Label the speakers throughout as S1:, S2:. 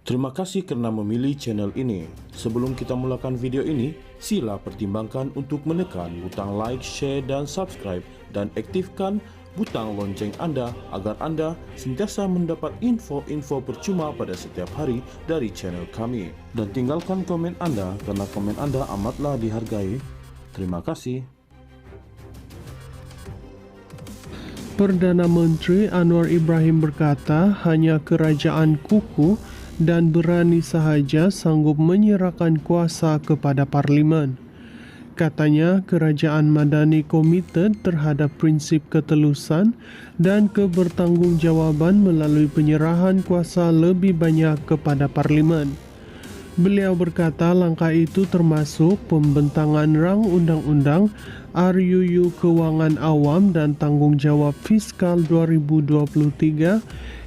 S1: Terima kasih karena memilih channel ini. Sebelum kita mulakan video ini, sila pertimbangkan untuk menekan butang like, share, dan subscribe, dan aktifkan butang lonceng Anda agar Anda sentiasa mendapat info-info percuma pada setiap hari dari channel kami. Dan tinggalkan komen Anda karena komen Anda amatlah dihargai. Terima kasih.
S2: Perdana Menteri Anwar Ibrahim berkata hanya kerajaan kukuh dan berani sahaja sanggup menyerahkan kuasa kepada Parlimen. Katanya kerajaan Madani komited terhadap prinsip ketelusan dan kebertanggungjawaban melalui penyerahan kuasa lebih banyak kepada Parlimen. Beliau berkata langkah itu termasuk pembentangan rang undang-undang RUU Kewangan Awam dan Tanggungjawab Fiskal 2023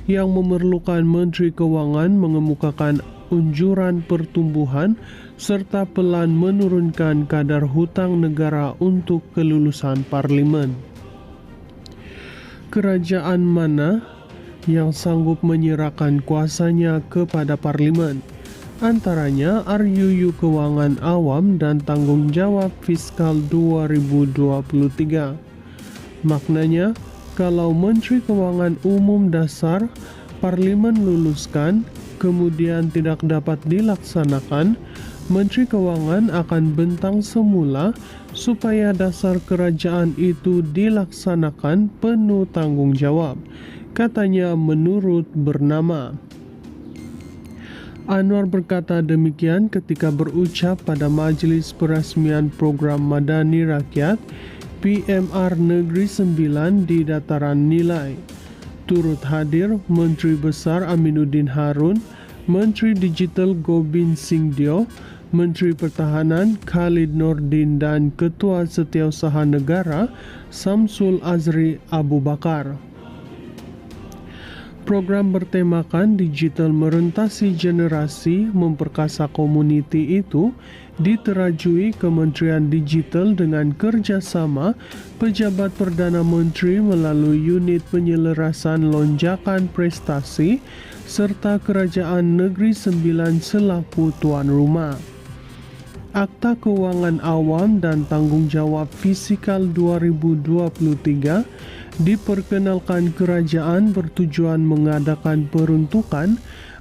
S2: yang memerlukan Menteri Kewangan mengemukakan unjuran pertumbuhan serta pelan menurunkan kadar hutang negara untuk kelulusan Parlimen. Kerajaan mana yang sanggup menyerahkan kuasanya kepada Parlimen? Antaranya RUU Kewangan Awam dan Tanggungjawab Fiskal 2023. Maknanya, kalau Menteri Kewangan Umum Dasar Parlimen luluskan, kemudian tidak dapat dilaksanakan, Menteri Kewangan akan bentang semula supaya dasar kerajaan itu dilaksanakan penuh tanggung jawab, katanya menurut Bernama. Anwar berkata demikian ketika berucap pada Majlis Peresmian Program Madani Rakyat PMR Negeri 9 di Dataran Nilai. Turut hadir Menteri Besar Aminuddin Harun, Menteri Digital Gobind Singdio, Menteri Pertahanan Khalid Nordin dan Ketua Setiausaha Negara Samsul Azri Abu Bakar. Program bertemakan Digital Merentasi Generasi Memperkasa Komuniti itu diterajui Kementerian Digital dengan kerjasama pejabat Perdana Menteri melalui unit penyelarasan lonjakan prestasi serta Kerajaan Negeri Sembilan selaku tuan rumah. Akta Keuangan Awam dan Tanggungjawab Fiskal 2023 diperkenalkan kerajaan bertujuan mengadakan peruntukan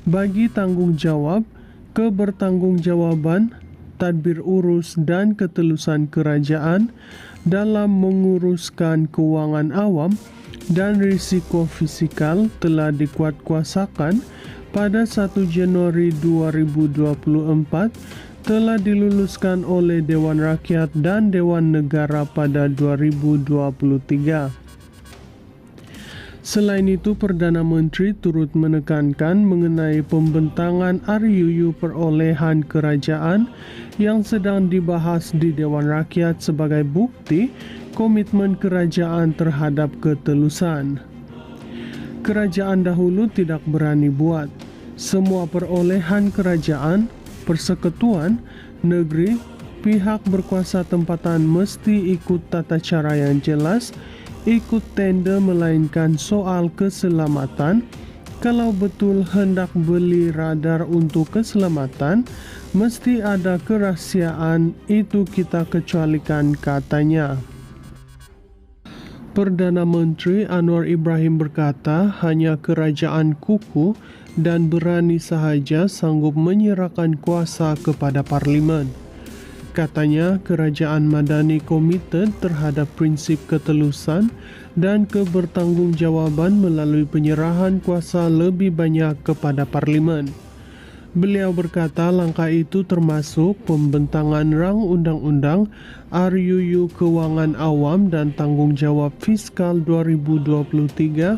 S2: bagi tanggung jawab, kebertanggungjawaban, tadbir urus dan ketelusan kerajaan dalam menguruskan keuangan awam dan risiko fiskal telah dikuatkuasakan pada 1 Januari 2024 telah diluluskan oleh Dewan Rakyat dan Dewan Negara pada 2023. Selain itu, Perdana Menteri turut menekankan mengenai pembentangan RUU perolehan kerajaan yang sedang dibahas di Dewan Rakyat sebagai bukti komitmen kerajaan terhadap ketelusan. Kerajaan dahulu tidak berani buat. Semua perolehan kerajaan, persekutuan, negeri, pihak berkuasa tempatan mesti ikut tata cara yang jelas, ikut tender melainkan soal keselamatan. Kalau betul hendak beli radar untuk keselamatan, mesti ada kerahasiaan, itu kita kecualikan, katanya. Perdana Menteri Anwar Ibrahim berkata hanya kerajaan kukuh dan berani sahaja sanggup menyerahkan kuasa kepada Parlimen. Katanya kerajaan Madani komited terhadap prinsip ketelusan dan kebertanggungjawaban melalui penyerahan kuasa lebih banyak kepada Parlimen. Beliau berkata langkah itu termasuk pembentangan rang undang-undang RUU Kewangan Awam dan Tanggungjawab Fiskal 2023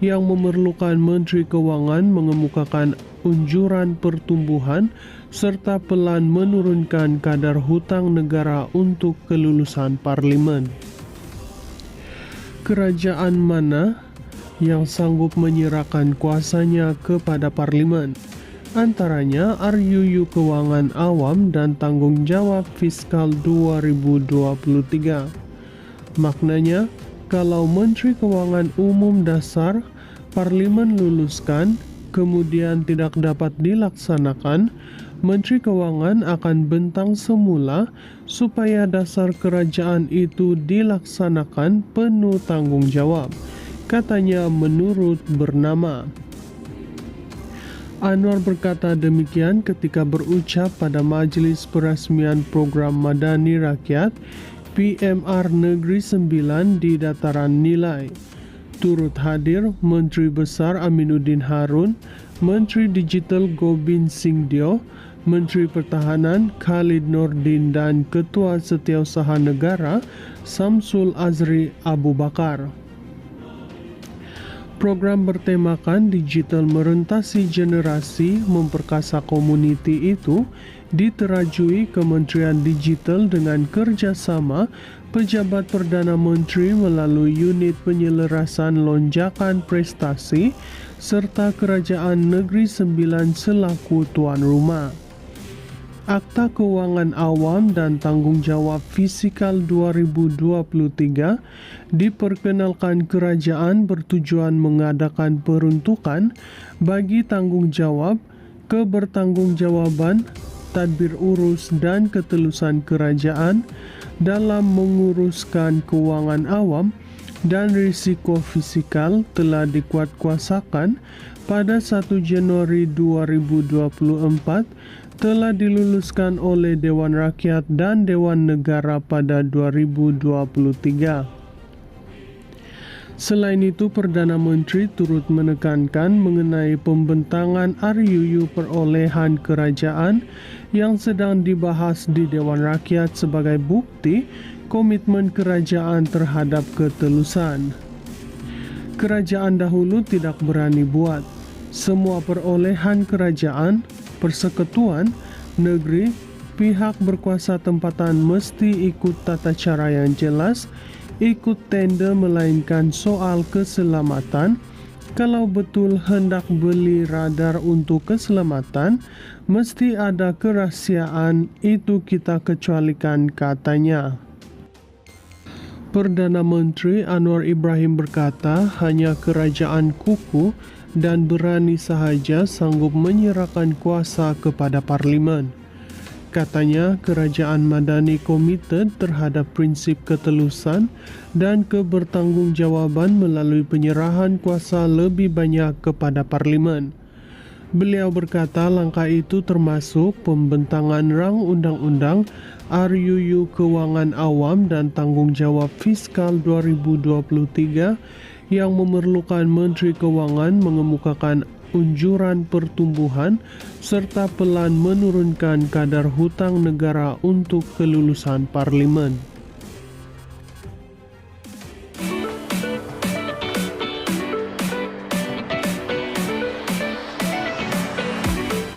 S2: yang memerlukan Menteri Kewangan mengemukakan unjuran pertumbuhan serta pelan menurunkan kadar hutang negara untuk kelulusan Parlimen. Kerajaan mana yang sanggup menyerahkan kuasanya kepada Parlimen? Antaranya RUU Kewangan Awam dan Tanggungjawab Fiskal 2023. Maknanya, kalau Menteri Kewangan Umum Dasar Parlimen luluskan, kemudian tidak dapat dilaksanakan, Menteri Keuangan akan bentang semula supaya dasar kerajaan itu dilaksanakan penuh tanggung jawab, katanya menurut Bernama. Anwar berkata demikian ketika berucap pada Majelis Peresmian Program Madani Rakyat PMR Negeri Sembilan di Dataran Nilai. Turut hadir Menteri Besar Aminuddin Harun, Menteri Digital Gobind Singdio, Menteri Pertahanan Khalid Nordin dan Ketua Setiausaha Negara Samsul Azri Abu Bakar. Program bertemakan Digital Merentasi Generasi Memperkasa Komuniti itu diterajui Kementerian Digital dengan kerjasama pejabat Perdana Menteri melalui unit penyelarasan lonjakan prestasi serta Kerajaan Negeri Sembilan selaku tuan rumah. Akta Keuangan Awam dan Tanggung Jawab Fiskal 2023 diperkenalkan kerajaan bertujuan mengadakan peruntukan bagi tanggung jawab, kebertanggungjawaban, tadbir urus dan ketelusan kerajaan dalam menguruskan keuangan awam dan risiko fiskal telah dikuatkuasakan pada 1 Januari 2024 telah diluluskan oleh Dewan Rakyat dan Dewan Negara pada 2023. Selain itu, Perdana Menteri turut menekankan mengenai pembentangan RUU perolehan kerajaan yang sedang dibahas di Dewan Rakyat sebagai bukti komitmen kerajaan terhadap ketelusan. Kerajaan dahulu tidak berani buat. Semua perolehan kerajaan, persekutuan, negeri, pihak berkuasa tempatan mesti ikut tata cara yang jelas, ikut tender melainkan soal keselamatan. Kalau betul hendak beli radar untuk keselamatan, mesti ada kerahasiaan, itu kita kecualikan, katanya. Perdana Menteri Anwar Ibrahim berkata hanya kerajaan kukuh dan berani sahaja sanggup menyerahkan kuasa kepada Parlimen. Katanya, kerajaan Madani komited terhadap prinsip ketelusan dan kebertanggungjawaban melalui penyerahan kuasa lebih banyak kepada Parlimen. Beliau berkata langkah itu termasuk pembentangan rang undang-undang RUU Keuangan Awam dan Tanggung Jawab Fiskal 2023 yang memerlukan Menteri Keuangan mengemukakan unjuran pertumbuhan serta pelan menurunkan kadar hutang negara untuk kelulusan Parlimen.